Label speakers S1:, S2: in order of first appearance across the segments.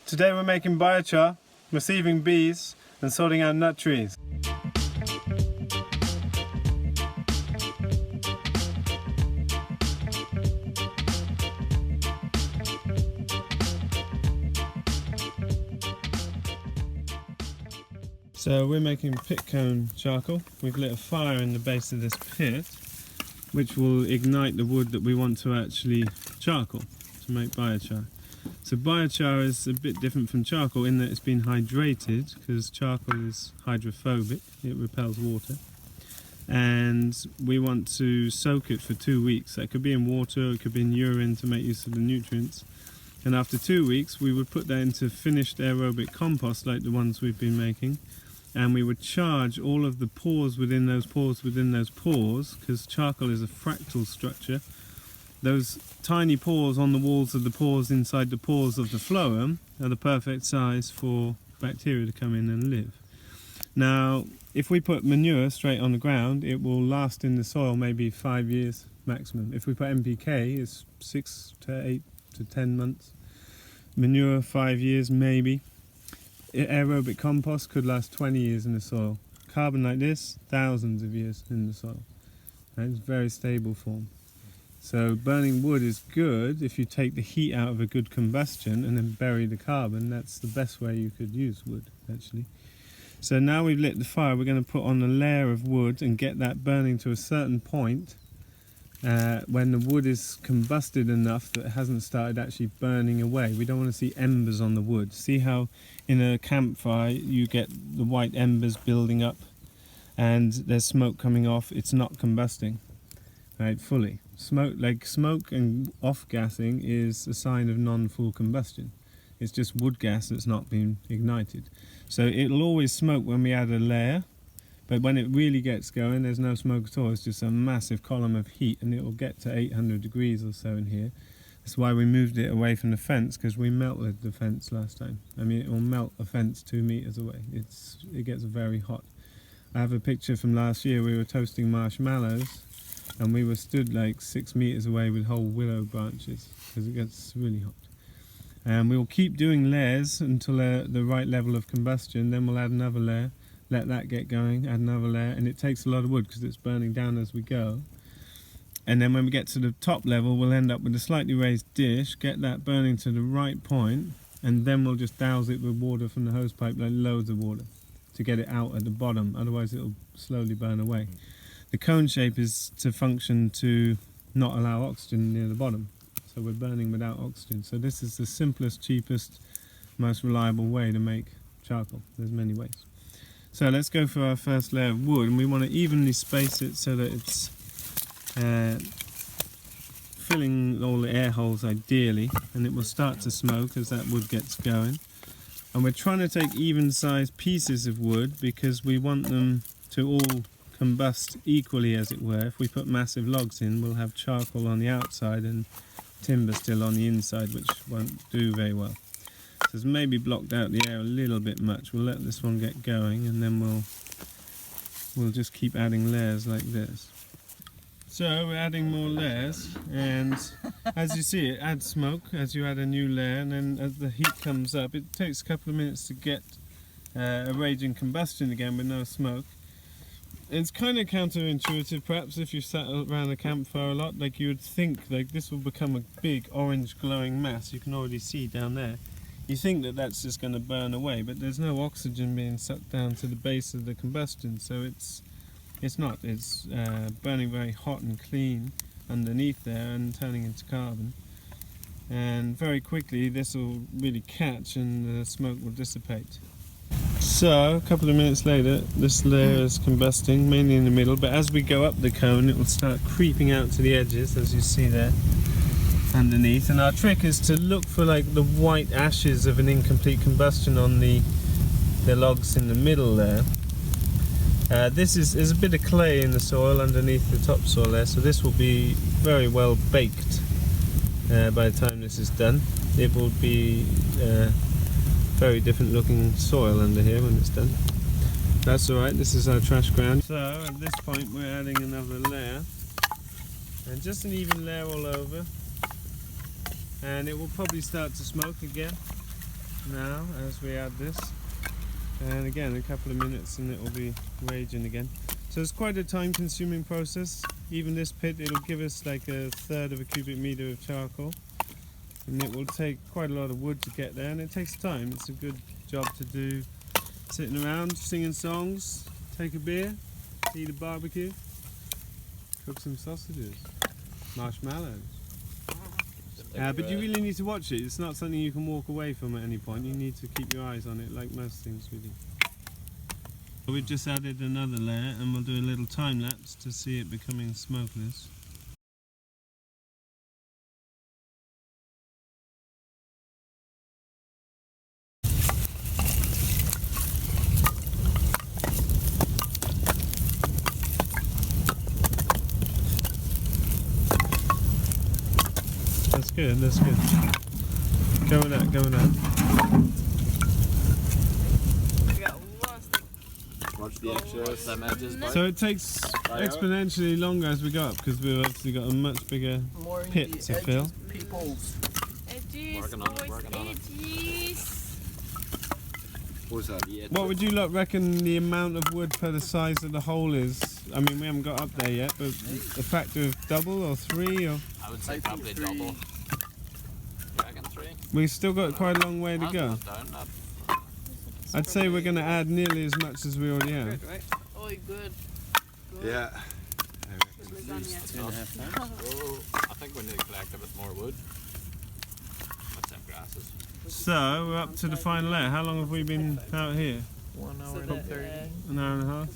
S1: Today we're making biochar, receiving bees and sorting out nut trees. So we're making pit cone charcoal. We've lit a fire in the base of this pit which will ignite the wood that we want to actually charcoal to make biochar. So biochar is a bit different from charcoal in that it's been hydrated, because charcoal is hydrophobic, it repels water, and we want to soak it for 2 weeks. That could be in water, it could be in urine to make use of the nutrients, and after 2 weeks we would put that into finished aerobic compost like the ones we've been making, and we would charge all of the pores within those pores within those pores, because charcoal is a fractal structure. Those tiny pores on the walls of the pores inside the pores of the phloem are the perfect size for bacteria to come in and live. Now, if we put manure straight on the ground, it will last in the soil maybe 5 years maximum. If we put NPK, it's 6 to 8 to 10 months. Manure, 5 years maybe. Aerobic compost could last 20 years in the soil. Carbon like this, thousands of years in the soil. Right? It's a very stable form. So burning wood is good if you take the heat out of a good combustion and then bury the carbon. That's the best way you could use wood, actually. So now we've lit the fire, we're going to put on a layer of wood and get that burning to a certain point when the wood is combusted enough that it hasn't started actually burning away. We don't want to see embers on the wood. See how in a campfire you get the white embers building up and there's smoke coming off. It's not combusting, right, fully. Smoke and off-gassing is a sign of non-full combustion. It's just wood gas that's not been ignited. So it'll always smoke when we add a layer, but when it really gets going, there's no smoke at all. It's just a massive column of heat, and it will get to 800 degrees or so in here. That's why we moved it away from the fence, because we melted the fence last time. I mean, it will melt a fence 2 meters away. It gets very hot. I have a picture from last year. We were toasting marshmallows, and we were stood like 6 meters away with whole willow branches, because it gets really hot. And we will keep doing layers until the right level of combustion. Then we'll add another layer, let that get going, add another layer, and it takes a lot of wood because it's burning down as we go. And then when we get to the top level, we'll end up with a slightly raised dish, get that burning to the right point, and then we'll just douse it with water from the hose pipe, like loads of water, to get it out at the bottom. Otherwise it'll slowly burn away. The cone shape is to function to not allow oxygen near the bottom. So we're burning without oxygen. So this is the simplest, cheapest, most reliable way to make charcoal. There's many ways. So let's go for our first layer of wood, and we want to evenly space it so that it's filling all the air holes ideally, and it will start to smoke as that wood gets going. And we're trying to take even sized pieces of wood because we want them to all combust equally, as it were. If we put massive logs in, we'll have charcoal on the outside and timber still on the inside, which won't do very well. So it's maybe blocked out the air a little bit much. We'll let this one get going, and then we'll just keep adding layers like this. So we're adding more layers, and as you see, it adds smoke as you add a new layer, and then as the heat comes up, it takes a couple of minutes to get a raging combustion again with no smoke. It's kind of counterintuitive, perhaps, if you sat around a campfire a lot. Like, you would think like this will become a big orange glowing mass. You can already see down there. You think that that's just going to burn away, but there's no oxygen being sucked down to the base of the combustion, so it's not. It's burning very hot and clean underneath there and turning into carbon. And very quickly this will really catch and the smoke will dissipate. So a couple of minutes later, this layer is combusting, mainly in the middle, but as we go up the cone it will start creeping out to the edges, as you see there underneath. And our trick is to look for like the white ashes of an incomplete combustion on the logs in the middle there. This is a bit of clay in the soil underneath the topsoil there, so this will be very well baked by the time this is done. It will be very different looking soil under here when it's done. That's alright, this is our trash ground. So at this point we're adding another layer, and just an even layer all over, and it will probably start to smoke again. now as we add this, and again a couple of minutes and it will be raging again. So it's quite a time consuming process. Even this pit, it'll give us like a third of a cubic meter of charcoal, and it will take quite a lot of wood to get there, and it takes time. It's a good job to do, sitting around singing songs, take a beer, eat a barbecue, cook some sausages, marshmallows. But you really need to watch it. It's not something you can walk away from at any point. You need to keep your eyes on it, like most things we do. We've just added another layer, and we'll do a little time lapse to see it becoming smokeless. That's good, that's good. Go with that, go with that.
S2: Watch the extras.
S1: So it takes exponentially longer as we go up, because we've obviously got a much bigger pit to fill.
S2: Working on it.
S1: What would you lot reckon the amount of wood per the size of the hole is? I mean, we haven't got up there yet, but a factor of double or three? Or?
S2: I would say probably double. I reckon 3.
S1: We've still got quite a long way to go. I'd say we're going to add nearly as much as we already have.
S3: Good, right? Oh, good.
S2: Yeah.
S3: At least
S2: 2.5 times. Oh, I think we need to collect a bit more wood. With some grasses.
S1: So, we're up to the final layer. How long have we been out here?
S3: 1 hour and 30.
S1: An hour and a half.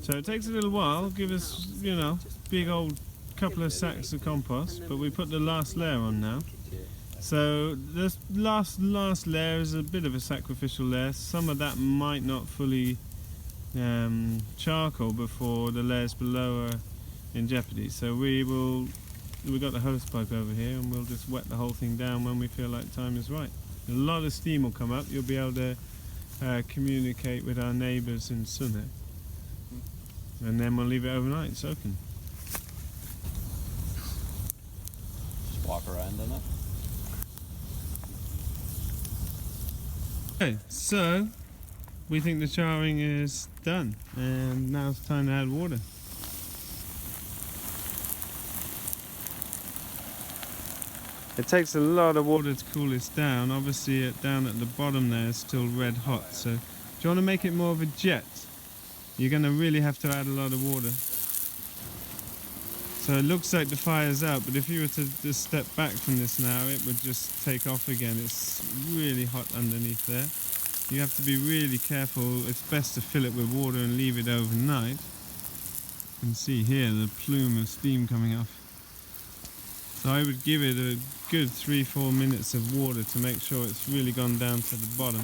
S1: So it takes a little while. Give us, you know, big old couple of sacks of compost, but we put the last layer on now. So this last layer is a bit of a sacrificial layer. Some of that might not fully charcoal before the layers below are in jeopardy. So we've got the hose pipe over here, and we'll just wet the whole thing down when we feel like time is right. A lot of steam will come up. You'll be able to communicate with our neighbours in Sunne, and then we'll leave it overnight soaking.
S2: Just walk around in it.
S1: Okay, so we think the charring is done, and now it's time to add water. It takes a lot of water to cool this down. Obviously down at the bottom there is still red hot, so do you want to make it more of a jet? You're going to really have to add a lot of water. So it looks like the fire's out, but if you were to just step back from this now, it would just take off again. It's really hot underneath there. You have to be really careful. It's best to fill it with water and leave it overnight. You can see here the plume of steam coming off. So I would give it a good 3-4 minutes of water to make sure it's really gone down to the bottom.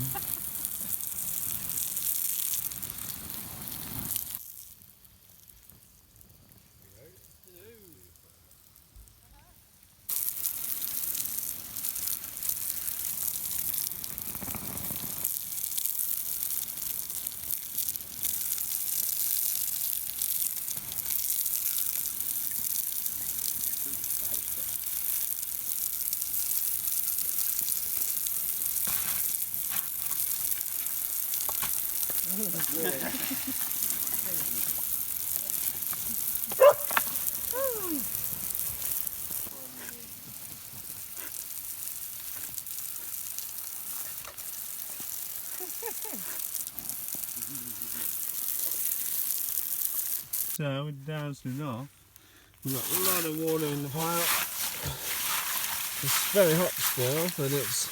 S1: So we doused it off. We've got a lot of water in the pile. It's very hot still, but it's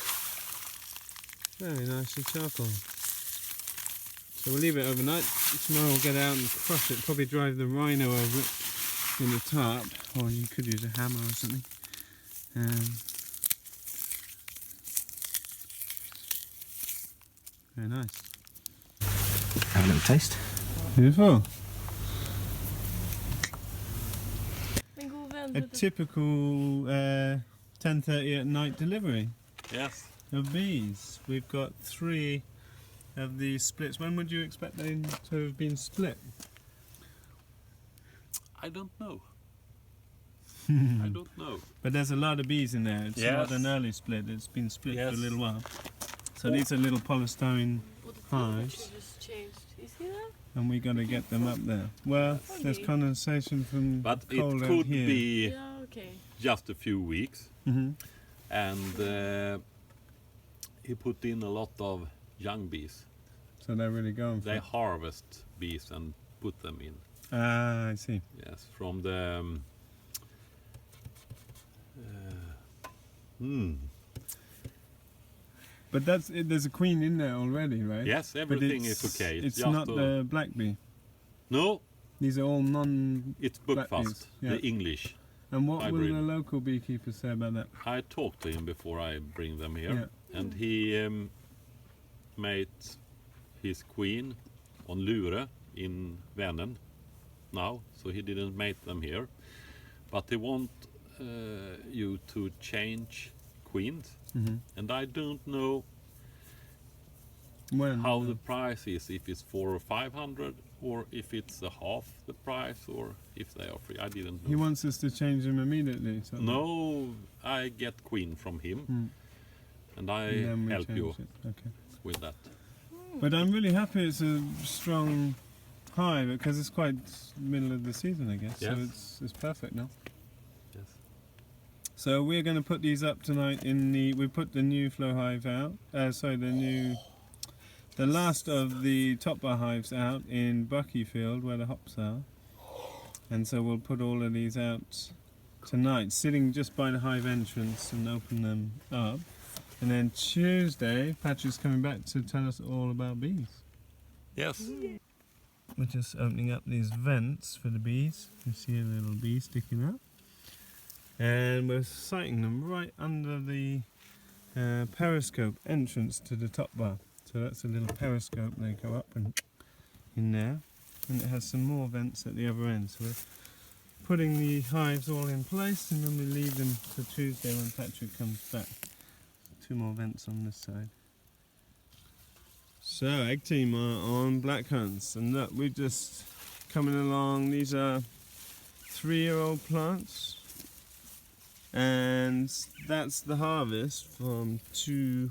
S1: very nicely charcoal. So we'll leave it overnight. Tomorrow we'll get out and crush it, probably drive the rhino over it in the tarp, or you could use a hammer or something. Very nice.
S4: Have a little taste.
S1: Beautiful. A typical 10:30 at night delivery.
S2: Yes.
S1: Of bees. We've got 3 of these splits. When would you expect them to have been split?
S2: I don't know.
S5: I don't know.
S1: But there's a lot of bees in there. It's not
S5: Yes.
S1: an early split. It's been split for
S5: Yes.
S1: a little while. So these are little polystyrene
S3: Well, the
S1: hives.
S3: temperature just changed. You see that?
S1: and we got to get them up there. Well, there's
S3: Okay.
S1: condensation from
S5: But it
S1: cold out
S5: could
S1: here.
S5: be
S3: Yeah, okay.
S5: just a few weeks.
S1: Hmm.
S5: And he put in a lot of young bees.
S1: So they're really going for
S5: They
S1: it.
S5: harvest bees and put them in.
S1: Ah, I see.
S5: Yes, from the.
S1: But that's it, there's a queen in there already, right?
S5: Yes,
S1: But
S5: everything is okay.
S1: It's
S5: just
S1: not the black bee.
S5: No,
S1: These are all non.
S5: it's
S1: Black
S5: Bookfast,
S1: bees, yeah.
S5: the English.
S1: And what will
S5: Hybrid.
S1: the local beekeeper say about that?
S5: I talked to him before I bring them here,
S1: Yeah.
S5: and he made his queen on Lure in Vänern now, so he didn't make them here. But they want you to change queens,
S1: Mm-hmm.
S5: and I don't know
S1: When?
S5: how the price is, if it's 400 or 500, or if it's a half the price, or if they are free. I didn't know.
S1: He wants us to change them immediately. So
S5: No, I get queen from him, and I
S1: and then we
S5: help
S1: change
S5: you
S1: it. Okay.
S5: with that.
S1: But I'm really happy it's a strong hive because it's quite middle of the season, I guess.
S5: Yes.
S1: So it's perfect now.
S5: Yes.
S1: So we're going to put these up tonight in the. We put the new flow hive out. The last of the top bar hives out in Buckyfield where the hops are, and so we'll put all of these out tonight, sitting just by the hive entrance, and open them up. And then Tuesday, Patrick's coming back to tell us all about bees.
S5: Yes.
S1: We're just opening up these vents for the bees. You see a little bee sticking up. And we're sighting them right under the periscope entrance to the top bar. So that's a little periscope, they go up and in there. And it has some more vents at the other end. So we're putting the hives all in place, and then we leave them for Tuesday when Patrick comes back. 2 more vents on this side. So, egg team are on blackcurrants, and look, we're just coming along. These are 3-year-old plants, and that's the harvest from 2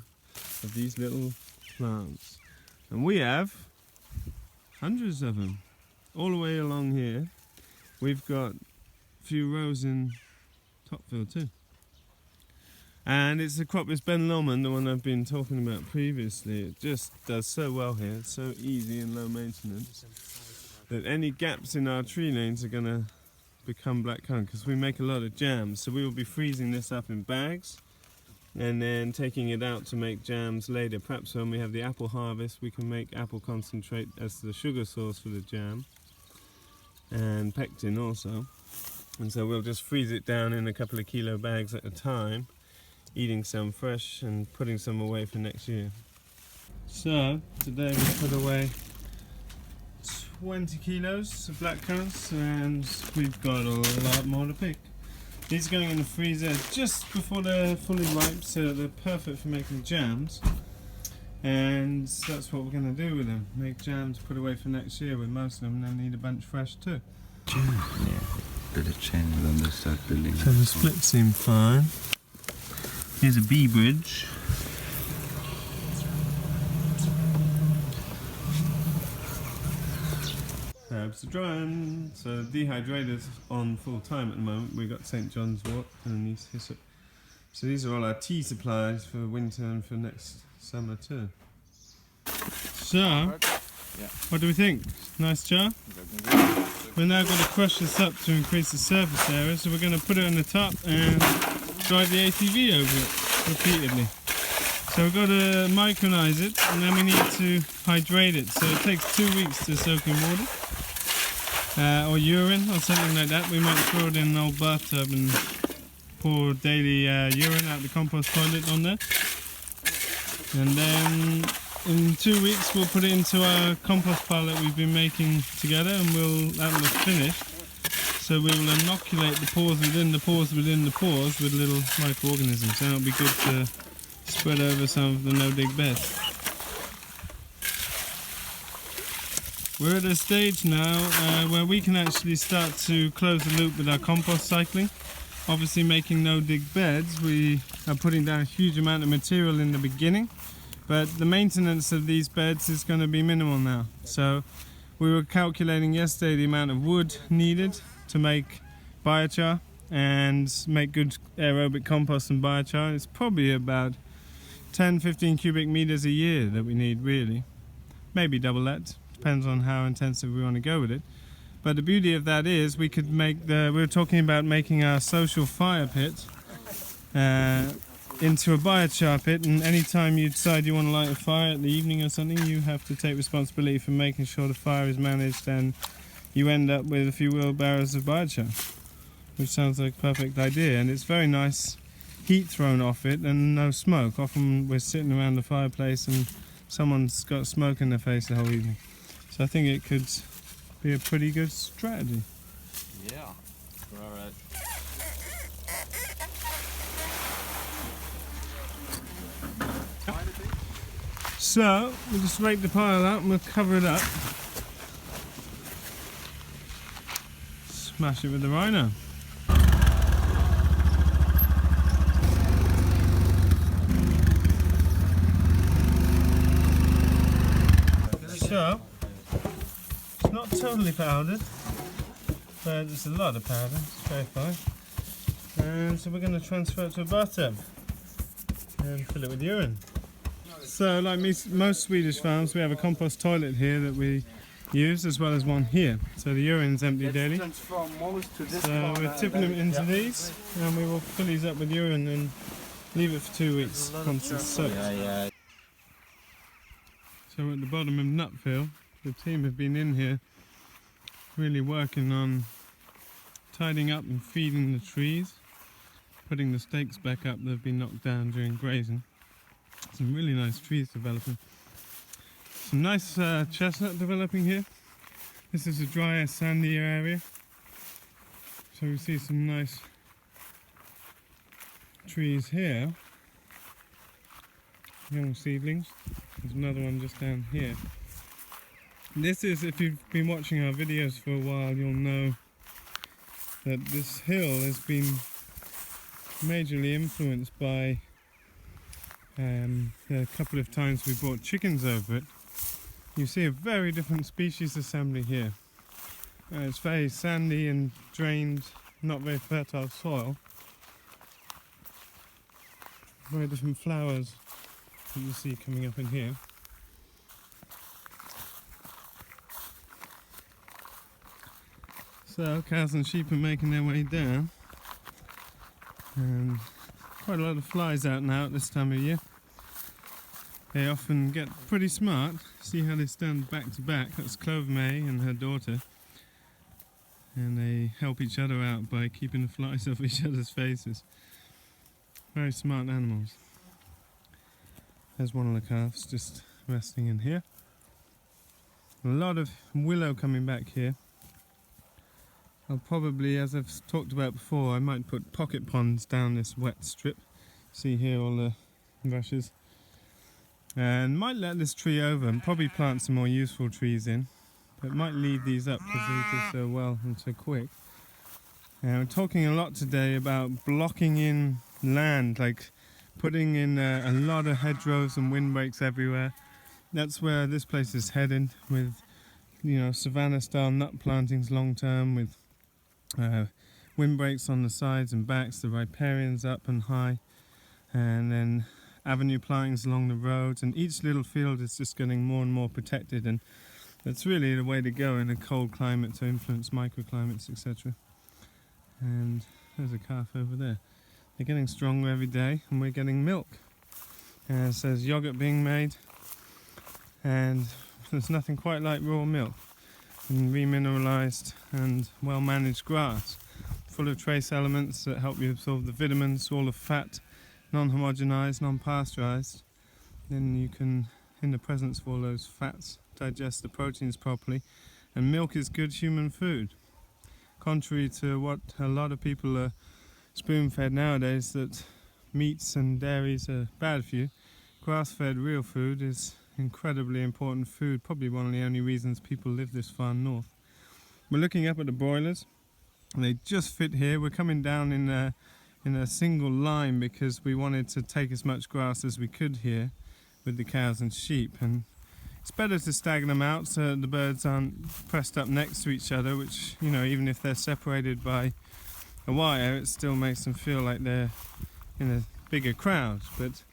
S1: of these little plants. And we have hundreds of them all the way along here. We've got a few rows in Topfield too. And it's the cropless Ben Lomond, the one I've been talking about previously. It just does so well here. It's so easy and low maintenance that any gaps in our tree lanes are going to become blackcurrant, because we make a lot of jams. So we will be freezing this up in bags and then taking it out to make jams later. Perhaps when we have the apple harvest, we can make apple concentrate as the sugar source for the jam, and pectin also. And so we'll just freeze it down in a couple of kilo bags at a time, eating some fresh and putting some away for next year. So today we put away 20 kilos of blackcurrants, and we've got a lot more to pick. These are going in the freezer just before they're fully ripe, so they're perfect for making jams. And that's what we're going to do with them. Make jams, put away for next year with most of them, and then need a bunch fresh too.
S4: Yeah. Did it change when they start building?
S1: So the splits seem fine. Here's a bee bridge. Herbs are drying. So dehydrator's on full time at the moment. We've got St. John's wort and these hyssop. So these are all our tea supplies for winter and for next summer too. So, what do we think? Nice jar? We're now going to crush this up to increase the surface area, so we're going to put it on the top and drive the ATV over it repeatedly. So we've got to micronize it, and then we need to hydrate it. So it takes 2 weeks to soak in water, or urine, or something like that. We might throw it in an old bathtub and pour daily urine out the compost toilet on there. And then in 2 weeks we'll put it into our compost pile that we've been making together, and that will have finished. So we will inoculate the pores within the pores within the pores with little microorganisms, and it'll be good to spread over some of the no-dig beds. We're at a stage now where we can actually start to close the loop with our compost cycling. obviously making no dig beds, we are putting down a huge amount of material in the beginning, but the maintenance of these beds is going to be minimal now. So we were calculating yesterday the amount of wood needed to make biochar and make good aerobic compost and biochar. It's probably about 10-15 cubic meters a year that we need, really. Maybe double that, depends on how intensive we want to go with it. But the beauty of that is we could make we were talking about making our social fire pit into a biochar pit, and anytime you decide you want to light a fire at the evening or something, you have to take responsibility for making sure the fire is managed, and you end up with a few wheelbarrows of biochar, which sounds like a perfect idea. And it's very nice heat thrown off it and no smoke. Often we're sitting around the fireplace and someone's got smoke in their face the whole evening. So I think it could be a pretty good strategy.
S2: Yeah. All right.
S1: So we'll just rake the pile out and we'll cover it up. Smash it with the rhino. So it's not totally powdered, but there's a lot of powder. It's very fine. And so we're going to transfer it to a bathtub and fill it with urine. So like most Swedish farms, we have a compost toilet here that we use, as well as one here. So the urine's empty daily. So we're tipping them into these, and we will fill these up with urine and leave it for 2 weeks once it's soaked. So at the bottom of Nutfield, the team have been in here really working on tidying up and feeding the trees, putting the stakes back up that have been knocked down during grazing. Some really nice trees developing. Some nice chestnut developing here. This is a drier, sandier area. So we see some nice trees here. Young seedlings. There's another one just down here. This is, if you've been watching our videos for a while, you'll know that this hill has been majorly influenced by a couple of times we brought chickens over it. You see a very different species assembly here. It's very sandy and drained, not very fertile soil. Very different flowers that you see coming up in here. So cows and sheep are making their way down, and quite a lot of flies out now at this time of year. They often get pretty smart. See how they stand back to back? That's Clove May and her daughter, and they help each other out by keeping the flies off each other's faces. Very smart animals. There's one of the calves just resting in here. A lot of willow coming back here. I'll probably, as I've talked about before, I might put pocket ponds down this wet strip. See here all the rushes. And might let this tree over and probably plant some more useful trees in. But might leave these up because they do so well and so quick. And we're talking a lot today about blocking in land, like putting in a lot of hedgerows and windbreaks everywhere. That's where this place is headed, with, you know, savanna-style nut plantings long term, with windbreaks on the sides and backs, the riparians up and high, and then avenue plantings along the roads, and each little field is just getting more and more protected, and that's really the way to go in a cold climate to influence microclimates, etc. And there's a calf over there. They're getting stronger every day, and we're getting milk. And so there's yogurt being made, and there's nothing quite like raw milk. And remineralized and well-managed grass, full of trace elements that help you absorb the vitamins, all the fat, non-homogenized, non-pasteurized. Then you can, in the presence of all those fats, digest the proteins properly. And milk is good human food. Contrary to what a lot of people are spoon-fed nowadays, that meats and dairies are bad for you, grass-fed real food is incredibly important food, probably one of the only reasons people live this far north. We're looking up at the broilers. And they just fit here. We're coming down in a single line because we wanted to take as much grass as we could here with the cows and sheep, and it's better to stagger them out so the birds aren't pressed up next to each other, which, you know, even if they're separated by a wire, it still makes them feel like they're in a bigger crowd. But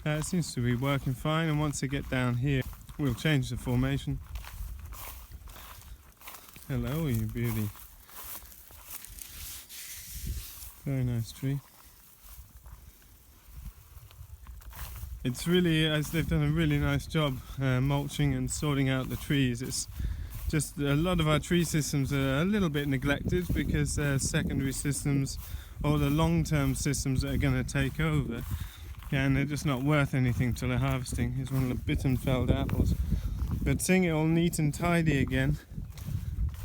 S1: it seems to be working fine, and once they get down here we'll change the formation. Hello, you beauty. Very nice tree. It's really, they've done a really nice job mulching and sorting out the trees. It's just a lot of our tree systems are a little bit neglected because they're secondary systems or the long-term systems that are going to take over. Yeah, and they're just not worth anything till they're harvesting. Here's one of the Bittenfeld apples. But seeing it all neat and tidy again,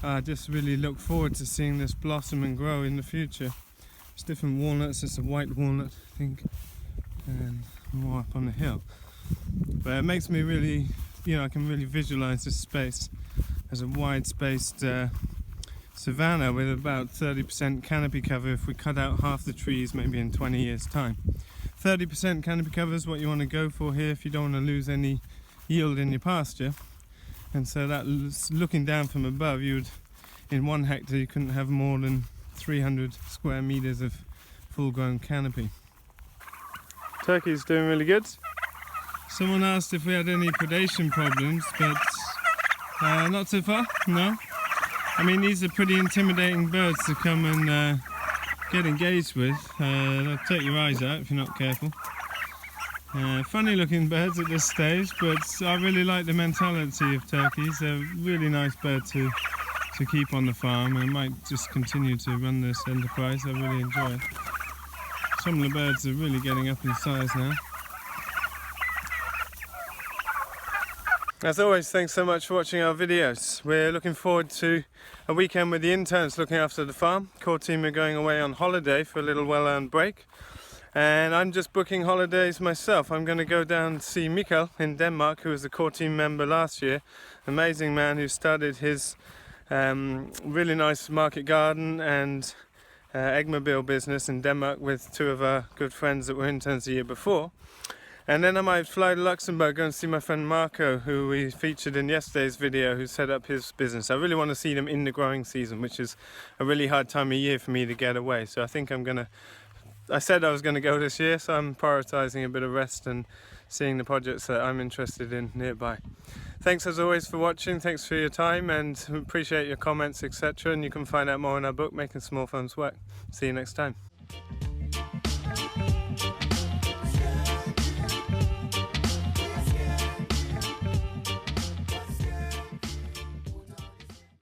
S1: I just really look forward to seeing this blossom and grow in the future. There's different walnuts. It's a white walnut, I think, and more up on the hill. But it makes me really, you know, I can really visualize this space as a wide-spaced savanna with about 30% canopy cover if we cut out half the trees maybe in 20 years time. 30% canopy cover is what you want to go for here if you don't want to lose any yield in your pasture. And so that, looking down from above, you would, in 1 hectare you couldn't have more than 300 square meters of full-grown canopy. Turkey's doing really good. Someone asked if we had any predation problems, but not so far, no. I mean, these are pretty intimidating birds to come and get engaged with. They'll take your eyes out if you're not careful. Funny looking birds at this stage, but I really like the mentality of turkeys. They're a really nice bird to keep on the farm. I might just continue to run this enterprise. I really enjoy it. Some of the birds are really getting up in size now. As always, thanks so much for watching our videos. We're looking forward to a weekend with the interns looking after the farm. Core team are going away on holiday for a little well-earned break. And I'm just booking holidays myself. I'm going to go down and see Mikael in Denmark, who was a core team member last year. Amazing man who started his really nice market garden and eggmobile business in Denmark with 2 of our good friends that were interns the year before. And then I might fly to Luxembourg, go and see my friend Marco, who we featured in yesterday's video, who set up his business. I really want to see them in the growing season, which is a really hard time of year for me to get away. So I think I said I was going to go this year, so I'm prioritizing a bit of rest and seeing the projects that I'm interested in nearby. Thanks as always for watching, thanks for your time, and appreciate your comments, etc. And you can find out more in our book, Making Small Farms Work. See you next time.